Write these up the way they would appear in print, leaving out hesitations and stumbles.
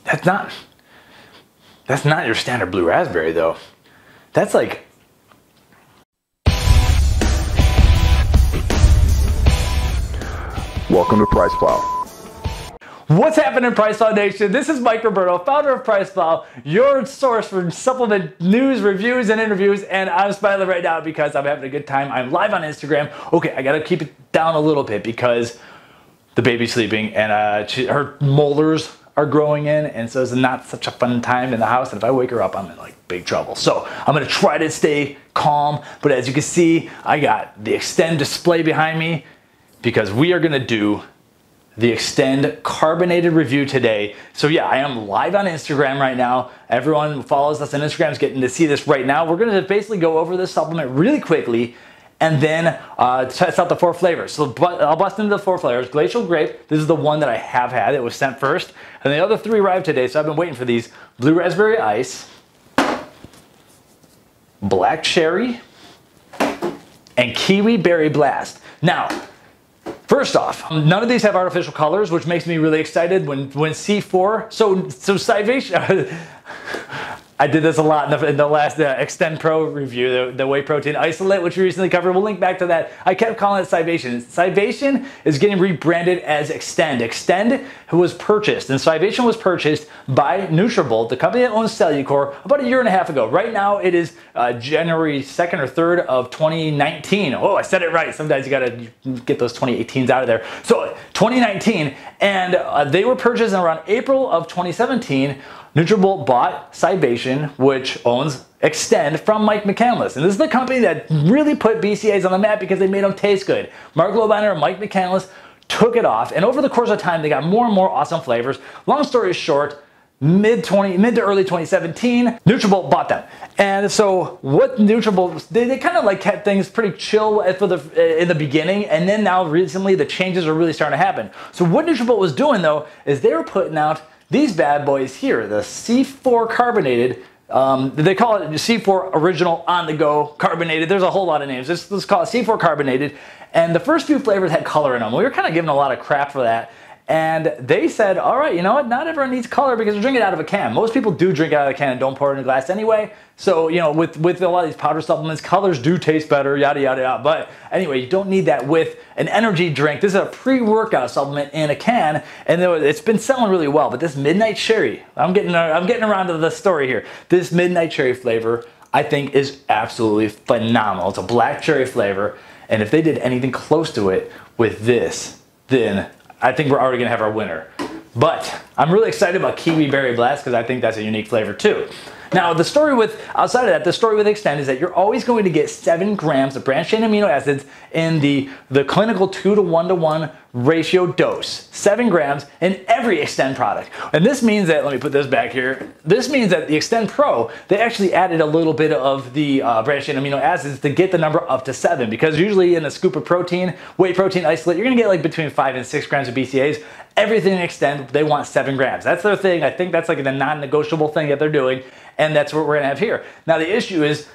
That's not your standard blue raspberry though. That's like, welcome to PricePlow. what's happening, PricePlow Nation? This is Mike Roberto, founder of PricePlow, your source for supplement news, reviews, and interviews. And I'm smiling right now because I'm having a good time. I'm live on Instagram. Okay, I gotta keep it down a little bit because the baby's sleeping and her molars are growing in, and so it's not such a fun time in the house. And if I wake her up, I'm in like big trouble. So I'm gonna try to stay calm. But as you can see, I got the Xtend display behind me because we are gonna do the Xtend Carbonated review today. So yeah, I am live on Instagram right now. Everyone who follows us on Instagram is getting to see this right now. We're gonna basically go over this supplement really quickly and then test out the 4 flavors. So I'll bust into the 4 flavors. Glacial Grape, this is the one that I have had. It was sent first. And the other 3 arrived today, so I've been waiting for these. Blue Raspberry Ice, Black Cherry, and Kiwi Berry Blast. Now, first off, none of these have artificial colors, which makes me really excited when C4, so Scivation, I did this a lot in the last Xtend Pro review, the whey protein isolate, which we recently covered. We'll link back to that. I kept calling it Scivation. Scivation is getting rebranded as Xtend. Xtend was purchased, and Scivation was purchased by Nutrabolt, the company that owns Cellucor, about 1.5 years ago. Right now, it is January 2nd or 3rd of 2019. Oh, I said it right. Sometimes you gotta get those 2018s out of there. So 2019, and they were purchased in around April of 2017. Nutrabolt bought Scivation, which owns Xtend, from Mike McCandless. And this is the company that really put BCAAs on the map because they made them taste good. Mark Lobaner and Mike McCandless took it off, and over the course of time, they got more and more awesome flavors. Long story short, mid to early 2017, Nutrabolt bought them. And so what Nutrabolt, they kind of like kept things pretty chill in the beginning, and then now recently the changes are really starting to happen. So what Nutrabolt was doing though, is they were putting out these bad boys here, the C4 Carbonated. They call it C4 Original On The Go Carbonated. There's a whole lot of names. Let's call it C4 Carbonated. And the first few flavors had color in them. We were kind of given a lot of crap for that. And they said, all right, you know what? Not everyone needs color because we're drinking it out of a can. Most people do drink it out of a can and don't pour it in a glass anyway. So, you know, with a lot of these powder supplements, colors do taste better, yada, yada, yada. But anyway, you don't need that with an energy drink. This is a pre-workout supplement in a can, and it's been selling really well. But this Midnight Cherry, I'm getting around to the story here. This Midnight Cherry flavor, I think, is absolutely phenomenal. It's a black cherry flavor, and if they did anything close to it with this, then I think we're already gonna have our winner. But I'm really excited about Kiwi Berry Blast because I think that's a unique flavor too. Now, outside of that, the story with Xtend is that you're always going to get 7 grams of branched chain amino acids in the clinical 2 to 1 to 1 ratio dose. 7 grams in every Xtend product. And this means that, let me put this back here, this means that the Xtend Pro, they actually added a little bit of the branched chain amino acids to get the number up to 7, because usually in a scoop of protein, whey protein isolate, you're gonna get like between 5 and 6 grams of BCAAs. Everything in Xtend, they want 7 grams. That's their thing. I think that's like the non-negotiable thing that they're doing, and that's what we're gonna have here. Now the issue is,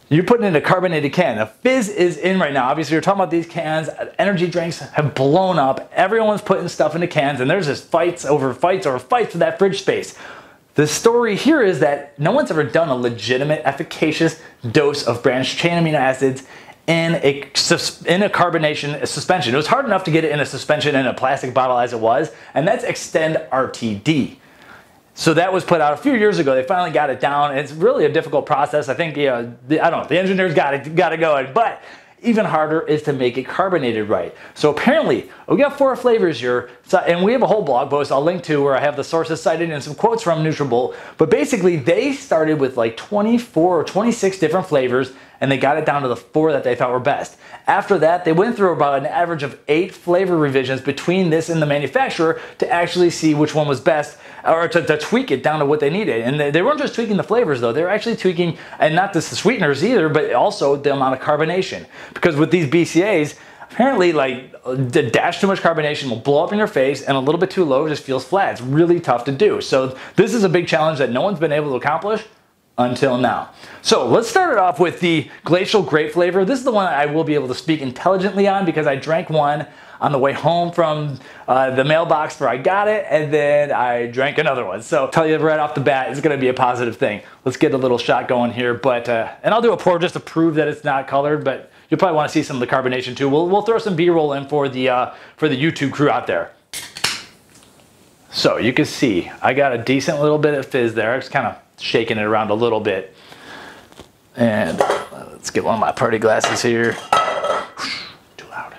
you're putting in a carbonated can. Now fizz is in right now. Obviously, you're talking about these cans. Energy drinks have blown up. Everyone's putting stuff into cans, and there's just fights over for that fridge space. The story here is that no one's ever done a legitimate, efficacious dose of branched chain amino acids in a carbonation suspension. It was hard enough to get it in a suspension in a plastic bottle as it was, and that's Xtend RTD. So that was put out a few years ago. They finally got it down. It's really a difficult process. I think, I don't know, the engineers got it going, but even harder is to make it carbonated right. So apparently, we got 4 flavors here, and we have a whole blog post I'll link to where I have the sources cited and some quotes from Nutrabolt. But basically, they started with like 24 or 26 different flavors, and they got it down to the 4 that they thought were best. After that, they went through about an average of 8 flavor revisions between this and the manufacturer to actually see which one was best, or to tweak it down to what they needed. And they weren't just tweaking the flavors though, they were actually tweaking, and not just the sweeteners either, but also the amount of carbonation. Because with these BCAAs, apparently like the dash too much carbonation will blow up in your face, and a little bit too low just feels flat. It's really tough to do. So this is a big challenge that no one's been able to accomplish until now. So let's start it off with the Glacial Grape flavor. This is the one I will be able to speak intelligently on because I drank one. on the way home from the mailbox where I got it, and then I drank another one. So I'll tell you right off the bat, it's gonna be a positive thing. Let's get a little shot going here, but and I'll do a pour just to prove that it's not colored, but you'll probably want to see some of the carbonation too. We'll throw some B-roll in for the YouTube crew out there. So you can see I got a decent little bit of fizz there. I'm just kind of shaking it around a little bit. And let's get one of my party glasses here. Too loud.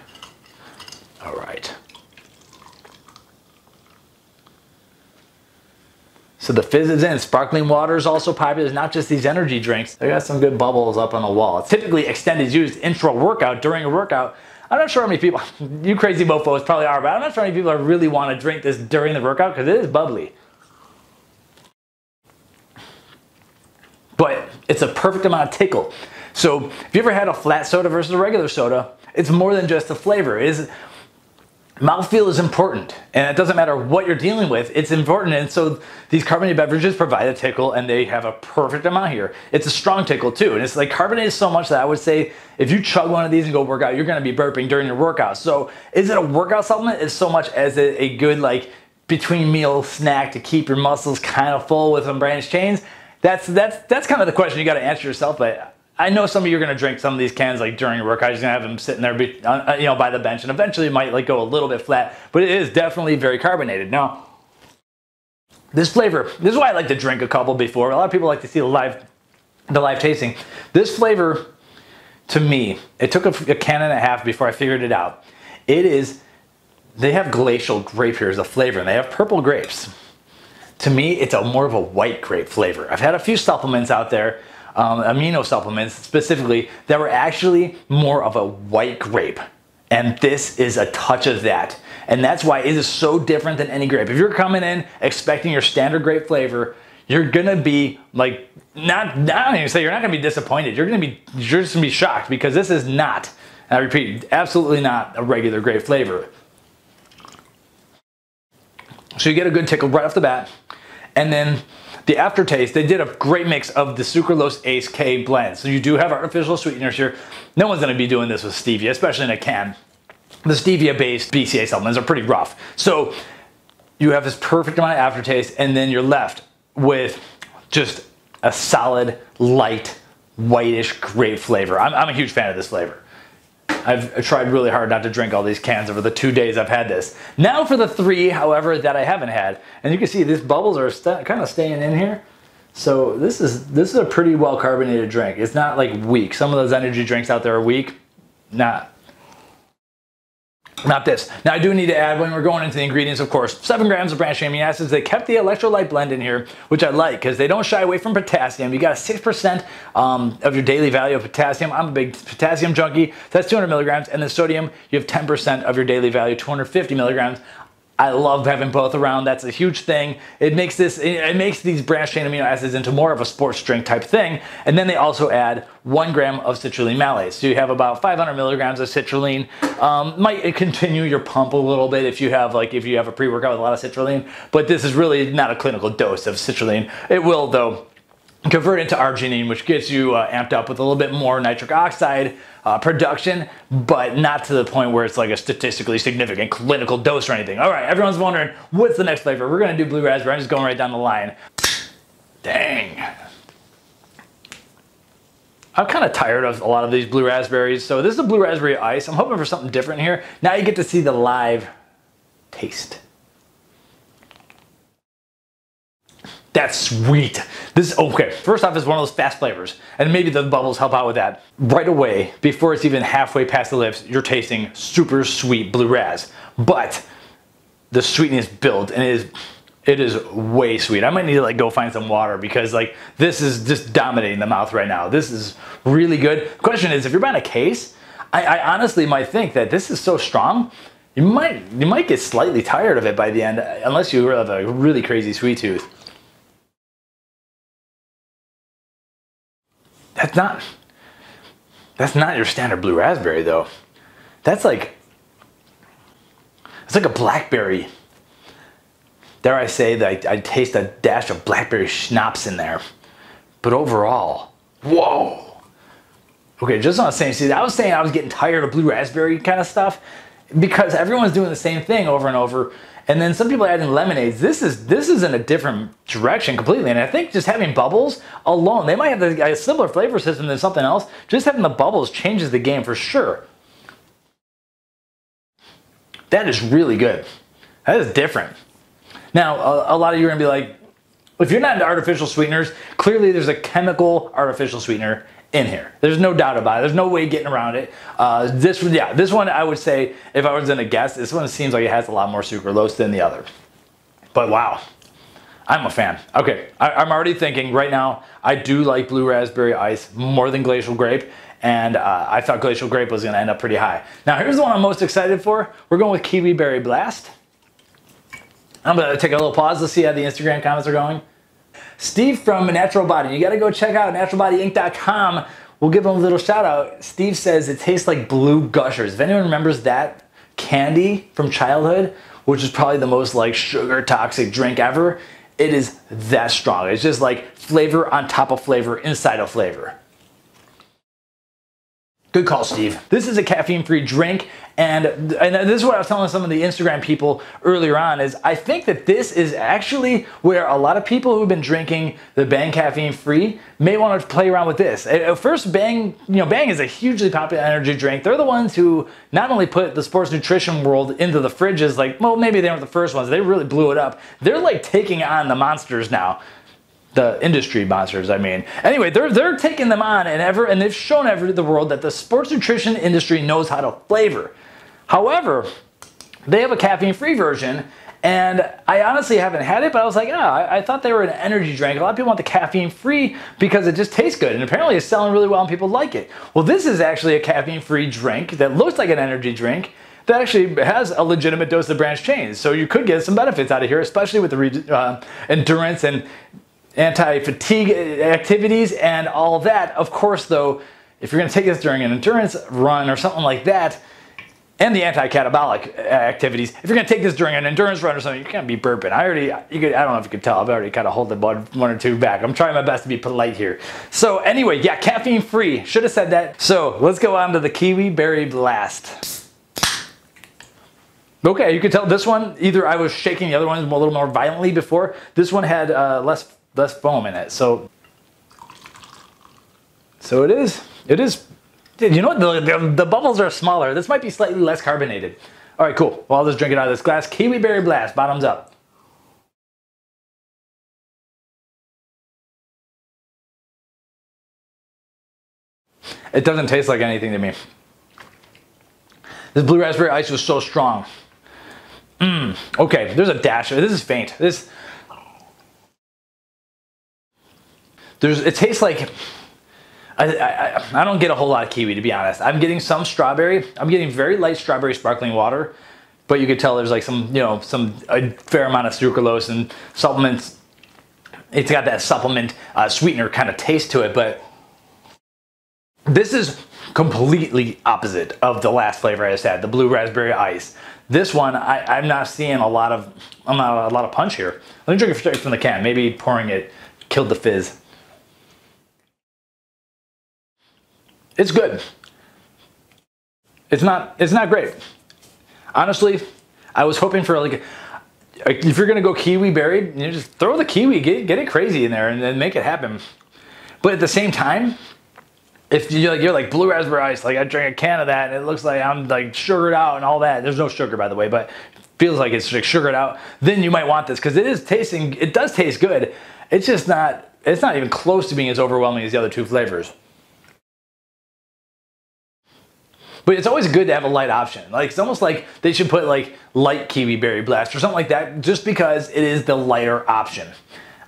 All right. So the fizz is in. Sparkling water is also popular. It's not just these energy drinks. They got some good bubbles up on the wall. It's typically Xtend is used intra-workout, during a workout. I'm not sure how many people, you crazy mofos probably are, but I'm not sure how many people really want to drink this during the workout because it is bubbly. But it's a perfect amount of tickle. So if you ever had a flat soda versus a regular soda, it's more than just the flavor. Mouthfeel is important, and it doesn't matter what you're dealing with, it's important. And so these carbonated beverages provide a tickle, and they have a perfect amount here. It's a strong tickle too, and it's like carbonated so much that I would say if you chug one of these and go work out, you're gonna be burping during your workout. So is it a workout supplement? It's so much as a good like between meal snack to keep your muscles kind of full with some branched chains. That's kind of the question you got to answer yourself. But I know some of you are going to drink some of these cans like during your workout. You're going to have them sitting there, by the bench, and eventually it might like go a little bit flat. But it is definitely very carbonated. Now, this flavor, this is why I like to drink a couple before. A lot of people like to see the live tasting. This flavor, to me, it took a can and a half before I figured it out. They have Glacial Grape here as a flavor, and they have purple grapes. To me, it's more of a white grape flavor. I've had a few supplements out there, amino supplements specifically, that were actually more of a white grape. And this is a touch of that. And that's why it is so different than any grape. If you're coming in expecting your standard grape flavor, you're gonna be like, I don't even say you're not gonna be disappointed. You're just gonna be shocked, because this is not, and I repeat, absolutely not a regular grape flavor. So you get a good tickle right off the bat. And then the aftertaste, they did a great mix of the sucralose Ace K blend. So you do have artificial sweeteners here. No one's gonna be doing this with stevia, especially in a can. The stevia-based BCAA supplements are pretty rough. So you have this perfect amount of aftertaste, and then you're left with just a solid, light, whitish grape flavor. I'm a huge fan of this flavor. I've tried really hard not to drink all these cans over the 2 days I've had this. Now for the 3, however, that I haven't had. And you can see these bubbles are kind of staying in here. So this is a pretty well carbonated drink. It's not like weak. Some of those energy drinks out there are weak. Not this. Now I do need to add, when we're going into the ingredients, of course, 7 grams of branched chain amino acids. They kept the electrolyte blend in here, which I like, because they don't shy away from potassium. You got 6% of your daily value of potassium. I'm a big potassium junkie. That's 200 milligrams. And the sodium, you have 10% of your daily value, 250 milligrams. I love having both around. That's a huge thing. It makes these branched chain amino acids into more of a sports drink type thing. And then they also add 1 gram of citrulline malase. So you have about 500 milligrams of citrulline. Might continue your pump a little bit if you have a pre-workout with a lot of citrulline, but this is really not a clinical dose of citrulline. It will though convert into arginine, which gets you amped up with a little bit more nitric oxide production, but not to the point where it's like a statistically significant clinical dose or anything. All right, everyone's wondering, what's the next flavor? We're gonna do blue raspberry. I'm just going right down the line. Dang. I'm kind of tired of a lot of these blue raspberries. So this is a blue raspberry ice. I'm hoping for something different here. Now you get to see the live taste. That's sweet. Okay, first off, it's one of those fast flavors, and maybe the bubbles help out with that. Right away, before it's even halfway past the lips, you're tasting super sweet blue ras. But the sweetness builds, and it is way sweet. I might need to like go find some water, because like this is just dominating the mouth right now. This is really good. The question is, if you're buying a case, I honestly might think that this is so strong, you might get slightly tired of it by the end, unless you have a really crazy sweet tooth. That's not your standard blue raspberry though. It's like a blackberry. Dare I say that I taste a dash of blackberry schnapps in there. But overall, whoa. Okay, just on the same, see, I was saying I was getting tired of blue raspberry kind of stuff. because everyone's doing the same thing over and over. And then some people are adding lemonades. This is in a different direction completely. And I think just having bubbles alone, they might have a similar flavor system than something else. Just having the bubbles changes the game for sure. That is really good. That is different. Now, a lot of you are gonna be like, if you're not into artificial sweeteners, clearly there's a chemical artificial sweetener in here. There's no doubt about it. There's no way getting around it. This one I would say, if I was gonna guess, this one seems like it has a lot more sucralose than the other. But wow, I'm a fan. Okay, I'm already thinking right now, I do like blue raspberry ice more than Glacial Grape, and I thought Glacial Grape was gonna end up pretty high. Now here's the one I'm most excited for. We're going with Kiwi Berry Blast. I'm gonna take a little pause to see how the Instagram comments are going. Steve from Natural Body, you gotta go check out naturalbodyinc.com. We'll give him a little shout out. Steve says it tastes like blue gushers. If anyone remembers that candy from childhood, which is probably the most like sugar toxic drink ever, it is that strong. It's just like flavor on top of flavor inside of flavor. Good call, Steve. This is a caffeine-free drink, and this is what I was telling some of the Instagram people earlier on, is I think that this is actually where a lot of people who've been drinking the Bang caffeine-free may want to play around with this. At first, Bang, Bang is a hugely popular energy drink. They're the ones who not only put the sports nutrition world into the fridges, like, well, maybe they weren't the first ones, they really blew it up. They're like taking on the monsters now. The industry monsters, I mean. Anyway, they're taking them on, and they've shown the world that the sports nutrition industry knows how to flavor. However, they have a caffeine-free version, and I honestly haven't had it, but I was like, I thought they were an energy drink. A lot of people want the caffeine-free because it just tastes good, and apparently it's selling really well and people like it. Well, this is actually a caffeine-free drink that looks like an energy drink that actually has a legitimate dose of branched chains. So you could get some benefits out of here, especially with the endurance and anti-fatigue activities and all of that. Of course, though, if you're going to take this during an endurance run or something like that, and the anti-catabolic activities, if you're going to take this during an endurance run or something, you can't be burping. I don't know if you can tell, I've already kind of hold the one or two back. I'm trying my best to be polite here. So anyway, yeah, caffeine free. Should have said that. So let's go on to the Kiwi Berry Blast. Okay, you can tell this one, either I was shaking the other ones a little more violently before. This one had less foam in it, so it is. You know what? The bubbles are smaller. This might be slightly less carbonated. All right, cool. Well, I'll just drink it out of this glass. Kiwi Berry Blast, bottoms up. It doesn't taste like anything to me. This blue raspberry ice was so strong. Okay, there's a dash. This is faint. It tastes like, I don't get a whole lot of kiwi, to be honest. I'm getting some strawberry. I'm getting very light strawberry sparkling water, but you could tell there's like a fair amount of sucralose and supplements. It's got that supplement sweetener kind of taste to it, but this is completely opposite of the last flavor I just had, the blue raspberry ice. This one, I'm not seeing a lot of punch here. Let me drink it straight from the can. Maybe pouring it killed the fizz. It's good. It's not great. Honestly, I was hoping for like, if you're gonna go kiwi berry, you just throw the kiwi, get it crazy in there and then make it happen. But at the same time, if you're like blue raspberry ice, like I drank a can of that and it looks like I'm like sugared out and all that. There's no sugar, by the way, but it feels like it's like sugared out. Then you might want this because it does taste good. It's just not, it's not even close to being as overwhelming as the other two flavors. But it's always good to have a light option. Like, it's almost like they should put like light Kiwi Berry Blast or something like that, just because it is the lighter option.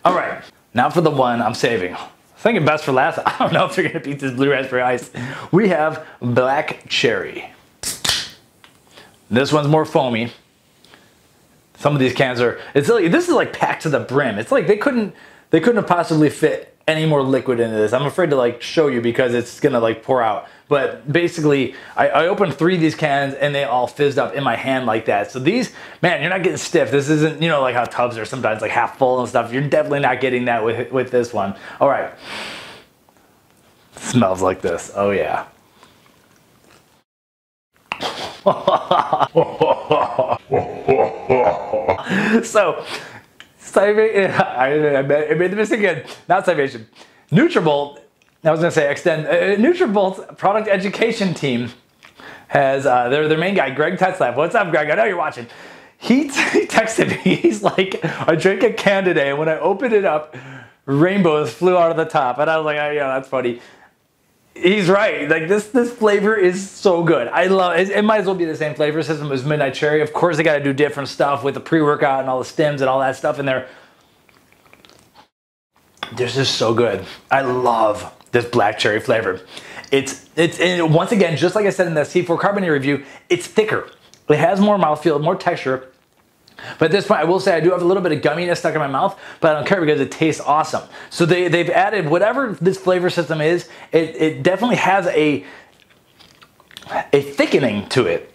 All right, now for the one I'm saving. Thinking best for last. I don't know if you're gonna beat this blue raspberry ice. We have black cherry. This one's more foamy. Some of these cans are, this is like packed to the brim. It's like they couldn't have possibly fit any more liquid into this. I'm afraid to like show you because it's gonna like pour out. But basically, I opened 3 of these cans and they all fizzed up in my hand like that. So these, man, you're not getting stiff. This isn't, like how tubs are sometimes like half full and stuff. You're definitely not getting that with this one. All right. Smells like this. Oh yeah. So, I made the mistake again. Not Scivation. Nutrabolt, I was going to say Xtend. Nutrabolt's product education team has their main guy, Greg Tetzlaff. What's up, Greg? I know you're watching. He texted me. He's like, I drank a can today, and when I opened it up, rainbows flew out of the top. And I was like, oh, yeah, that's funny. He's right. Like this flavor is so good. I love it. It might as well be the same flavor system as Midnight Cherry. Of course, they got to do different stuff with the pre-workout and all the stems and all that stuff in there. This is so good. I love this black cherry flavor. It's and once again, just like I said in the C4 Carbonated review, it's thicker. It has more mouthfeel, more texture. But at this point, I will say I do have a little bit of gumminess stuck in my mouth, but I don't care because it tastes awesome. So they've added whatever this flavor system is. It definitely has a thickening to it,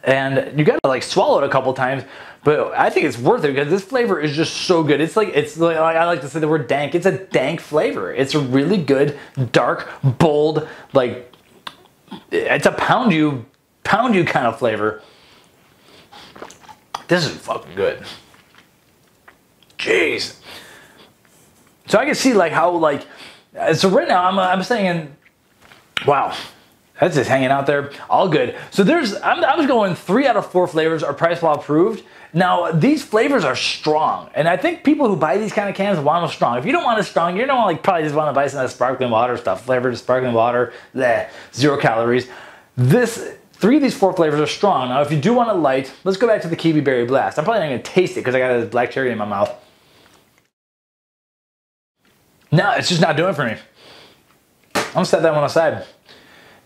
and you got to like swallow it a couple times. But I think it's worth it because this flavor is just so good. It's like I like to say the word dank. It's a dank flavor. It's a really good, dark, bold, like it's a pound you kind of flavor. This is fucking good. Jeez. So I can see like how like, so right now I'm saying, wow, that's just hanging out there, all good. So I was going 3 out of 4 flavors are PricePlow approved. Now these flavors are strong, and I think people who buy these kind of cans want them strong. If you don't want it strong, you don't like probably just want to buy some of that sparkling water stuff, flavored sparkling water, 0 calories. 3 of these 4 flavors are strong. Now, if you do want it light, let's go back to the Kiwi Berry Blast. I'm probably not going to taste it because I got this black cherry in my mouth. No, it's just not doing it for me. I'm going to set that one aside.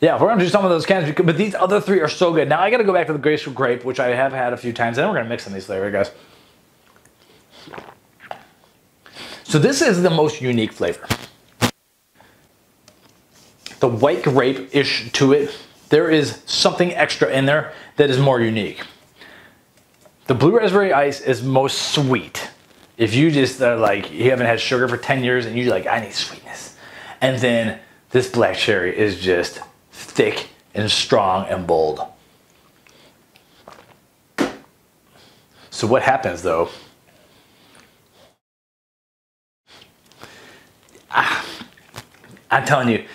Yeah, we're going to do some of those cans, but these other 3 are so good. Now, I got to go back to the Glacial Grape, which I have had a few times, and then we're going to mix some of these flavors, guys. So this is the most unique flavor. The white grape-ish to it. There is something extra in there that is more unique. The blue raspberry ice is most sweet. If you just like, you haven't had sugar for 10 years and you're like, I need sweetness. And then this black cherry is just thick and strong and bold. So what happens though? I'm telling you,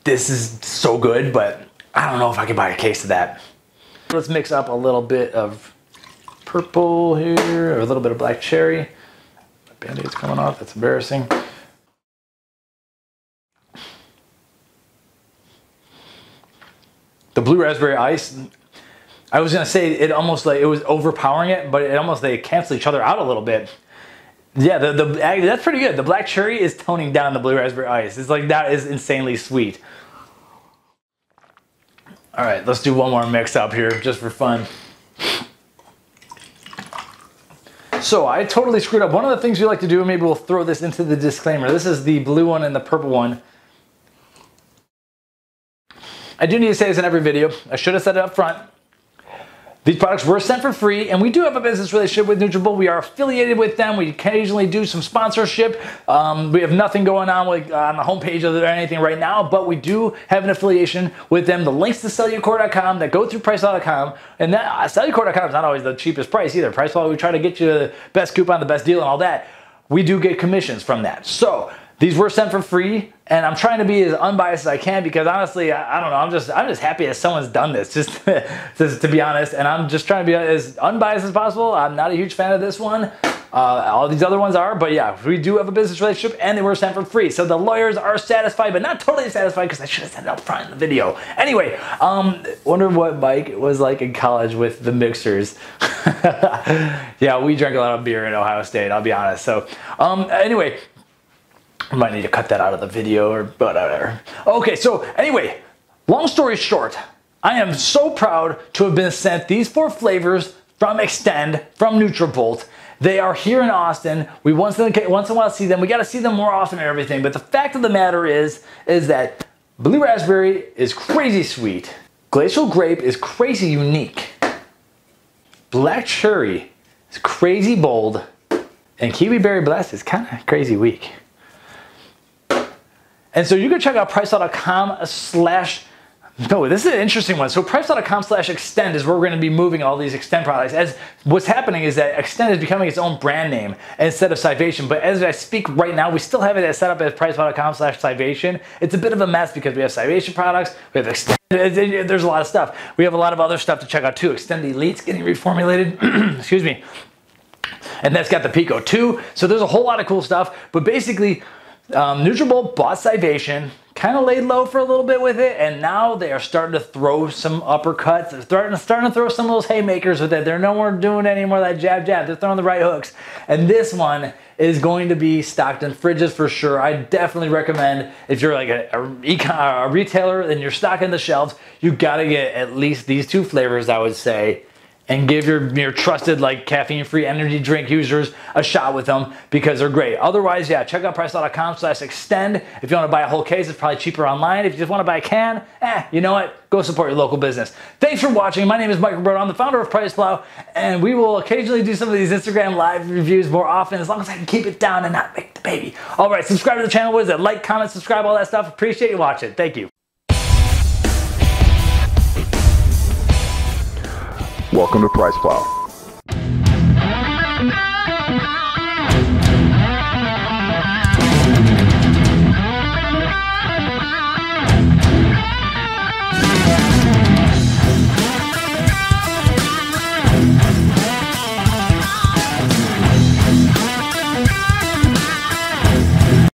this is so good, but I don't know if I can buy a case of that. Let's mix up a little bit of purple here, or a little bit of black cherry. My Band-Aid's coming off, that's embarrassing. The blue raspberry ice, I was gonna say it almost like it was overpowering it, but it almost they cancel each other out a little bit. Yeah, that's pretty good. The black cherry is toning down the blue raspberry ice. It's like that is insanely sweet. All right, let's do one more mix up here just for fun. So I totally screwed up. One of the things we like to do, maybe we'll throw this into the disclaimer. This is the blue one and the purple one. I do need to say this in every video. I should have said it up front. These products were sent for free, and we do have a business relationship with Nutrabolt. We are affiliated with them. We occasionally do some sponsorship. We have nothing going on with, on the homepage or anything right now, but we do have an affiliation with them. The links to cellularcore.com that go through PricePlow.com, and that cellularcore.com is not always the cheapest price either. PricePlow, we try to get you the best coupon, the best deal, and all that. We do get commissions from that. So these were sent for free, and I'm trying to be as unbiased as I can because honestly, I don't know, I'm just happy that someone's done this, just to be honest, and I'm just trying to be as unbiased as possible. I'm not a huge fan of this one. All these other ones are, but yeah, we do have a business relationship, and they were sent for free. So the lawyers are satisfied, but not totally satisfied because I should have said it up front in the video. Anyway, wonder what Mike was like in college with the mixers. Yeah, we drank a lot of beer in Ohio State, I'll be honest. So anyway, I might need to cut that out of the video or whatever. Okay, so anyway, long story short, I am so proud to have been sent these 4 flavors from Xtend, from Nutrabolt. They are here in Austin. We once in a while see them. We got to see them more often and everything. But the fact of the matter is that blue raspberry is crazy sweet. Glacial grape is crazy unique. Black cherry is crazy bold. And Kiwi Berry Blast is kind of crazy weak. And so you can check out PricePlow.com/ No, this is an interesting one. So PricePlow.com/Xtend is where we're going to be moving all these Xtend products. As what's happening is that Xtend is becoming its own brand name instead of Scivation. But as I speak right now, we still have it set up as PricePlow.com/Scivation. It's a bit of a mess because we have Scivation products, we have Xtend. There's a lot of stuff. We have a lot of other stuff to check out too. Xtend Elite's getting reformulated. Excuse me. And that's got the Pico too. So there's a whole lot of cool stuff. But basically, Nutrabolt bought Scivation, kind of laid low for a little bit with it, and now they are starting to throw some uppercuts. They're starting to throw some of those haymakers with it. They're no more doing any more of that jab. They're throwing the right hooks. And this one is going to be stocked in fridges for sure. I definitely recommend, if you're like a retailer and you're stocking the shelves, you gotta get at least these two flavors, I would say, and give your trusted like caffeine-free energy drink users a shot with them because they're great. Otherwise, yeah, check out PricePlow.com/Xtend. If you want to buy a whole case, it's probably cheaper online. If you just want to buy a can, you know what? Go support your local business. Thanks for watching. My name is Michael Brown. I'm the founder of PricePlow, and we will occasionally do some of these Instagram live reviews more often as long as I can keep it down and not make the baby. All right, subscribe to the channel. What is it? Like, comment, subscribe, all that stuff. Appreciate you watching. Thank you. Welcome to PricePlow.